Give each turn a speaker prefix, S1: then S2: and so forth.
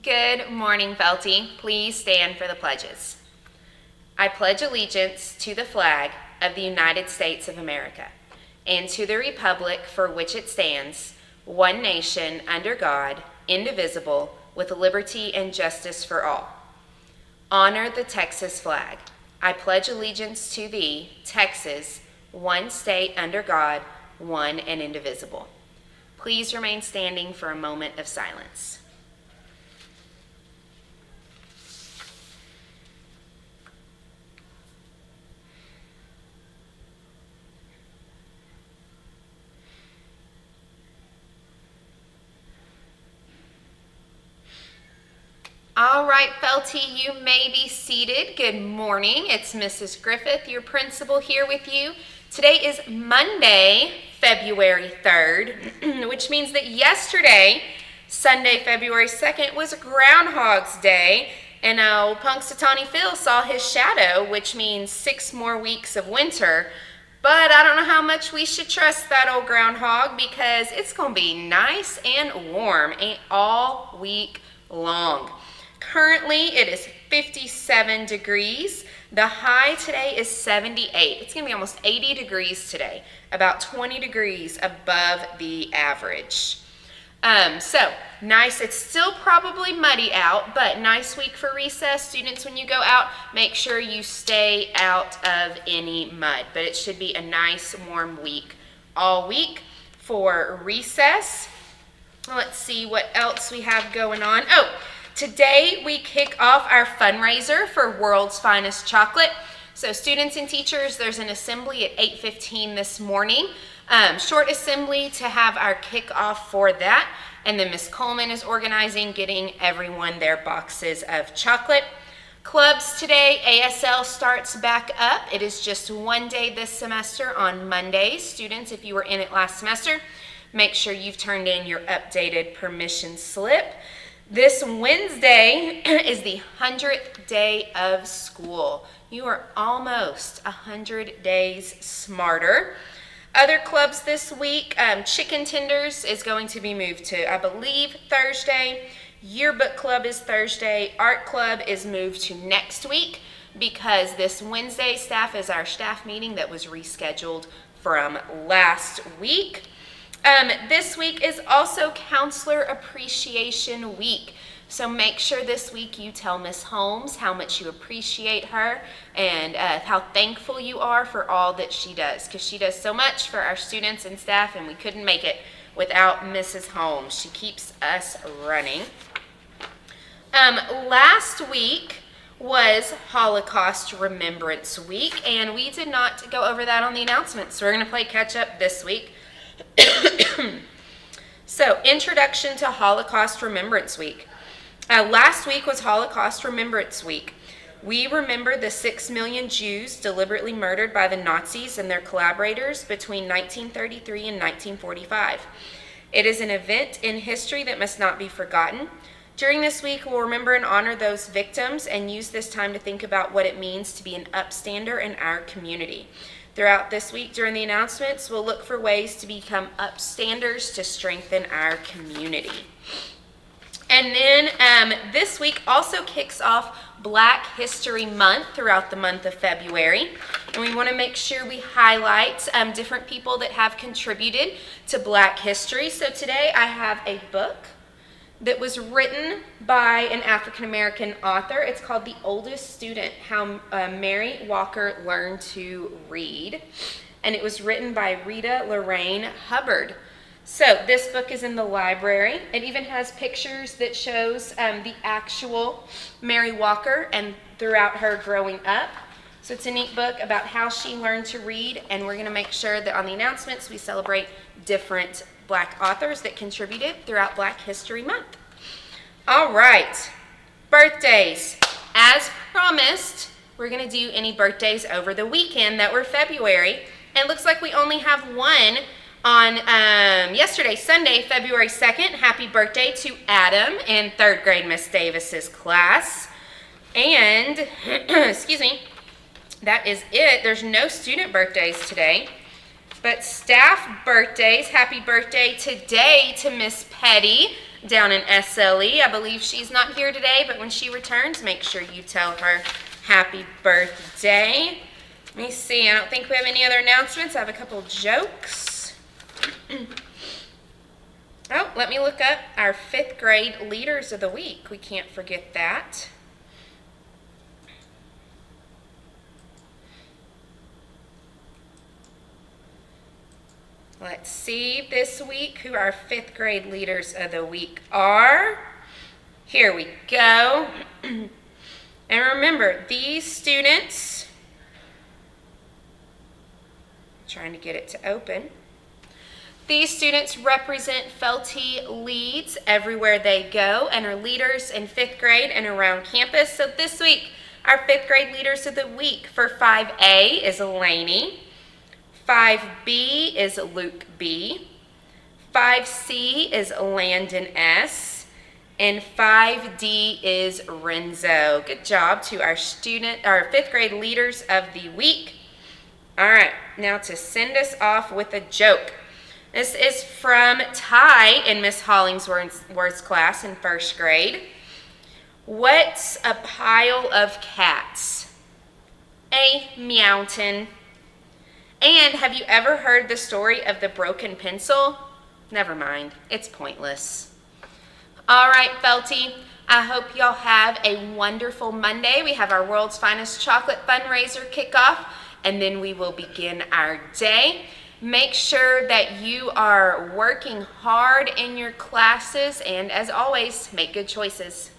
S1: Good morning, Felty. Please stand for the pledges. I pledge allegiance to the flag of the United States of America and to the republic for which it stands, one nation under God, indivisible, with liberty and justice for all. Honor the Texas flag. I pledge allegiance to thee, Texas, one state under God, one and indivisible. Please remain standing for a moment of silence. All right, Felty, you may be seated. Good morning. It's Mrs. Griffith, your principal, here with you. Today is Monday, February 3rd, which means that yesterday, Sunday, February 2nd, was Groundhog's Day, and Punxsutawney Phil saw his shadow, which means 6 more weeks of winter. But I don't know how much we should trust that old groundhog because it's going to be nice and warm all week long. Currently, it is 57 degrees. The high today is 78. It's going to be almost 80 degrees today, about 20 degrees above the average. So, nice. It's still probably muddy out, but nice week for recess. Students, when you go out, make sure you stay out of any mud. But it should be a nice, warm week all week for recess. Let's see what else we have going on. Today we kick off our fundraiser for World's Finest Chocolate. So students and teachers, there's an assembly at 8:15 this morning. Short assembly to have our kickoff for that. And then Miss Coleman is organizing, getting everyone their boxes of chocolate. Clubs today, ASL starts back up. It is just one day this semester on Mondays. Students, if you were in it last semester, make sure you've turned in your updated permission slip. This Wednesday is the 100th day of school. You are almost 100 days smarter. Other clubs this week, Chicken Tenders is going to be moved to, I believe, Thursday. Yearbook Club is Thursday. Art Club is moved to next week because this Wednesday is our staff meeting that was rescheduled from last week. This week is also Counselor Appreciation Week. So make sure this week you tell Miss Holmes how much you appreciate her and how thankful you are for all that she does, because she does so much for our students and staff, and we couldn't make it without Mrs. Holmes. She keeps us running. Last week was Holocaust Remembrance Week, and we did not go over that on the announcements, so we're going to play catch up this week. So, Introduction to Holocaust Remembrance Week. Last week was Holocaust Remembrance Week. We remember the 6 million Jews deliberately murdered by the Nazis and their collaborators between 1933 and 1945. It is an event in history that must not be forgotten. During this week, we'll remember and honor those victims and use this time to think about what it means to be an upstander in our community. Throughout this week, during the announcements, we'll look for ways to become upstanders to strengthen our community. And then this week also kicks off Black History Month throughout the month of February. And we want to make sure we highlight different people that have contributed to Black history. So today I have a book that was written by an African-American author. It's called The Oldest Student, How Mary Walker Learned to Read. And it was written by Rita Lorraine Hubbard. So this book is in the library. It even has pictures that shows the actual Mary Walker and throughout her growing up. So it's a neat book about how she learned to read, and we're going to make sure that on the announcements we celebrate different Black authors that contributed throughout Black History Month. All right, birthdays. As promised, we're going to do any birthdays over the weekend that were February. And it looks like we only have one on yesterday, Sunday, February 2nd. Happy birthday to Adam in 3rd grade Miss Davis's class. And, excuse me, that is it. There's no student birthdays today. But staff birthdays, happy birthday today to Miss Petty down in SLE. I believe she's not here today, but when she returns, make sure you tell her happy birthday. Let me see. I don't think we have any other announcements. I have a couple jokes. Oh, let me look up our 5th grade leaders of the week. We can't forget that. Let's see this week who our 5th grade leaders of the week are. Here we go. And remember, these students, trying to get it to open. These students represent Felty Leads everywhere they go and are leaders in 5th grade and around campus. So this week, our 5th grade leaders of the week for 5A is Lainey. 5B is Luke B. 5C is Landon S. And 5D is Renzo. Good job to our 5th grade leaders of the week. All right, now to send us off with a joke. This is from Ty in Miss Hollingsworth's class in 1st grade. What's a pile of cats? A mountain. And have you ever heard the story of the broken pencil? Never mind, it's pointless. All right, Felty, I hope y'all have a wonderful Monday. We have our World's Finest Chocolate Fundraiser kickoff, and then we will begin our day. Make sure that you are working hard in your classes, and as always, make good choices.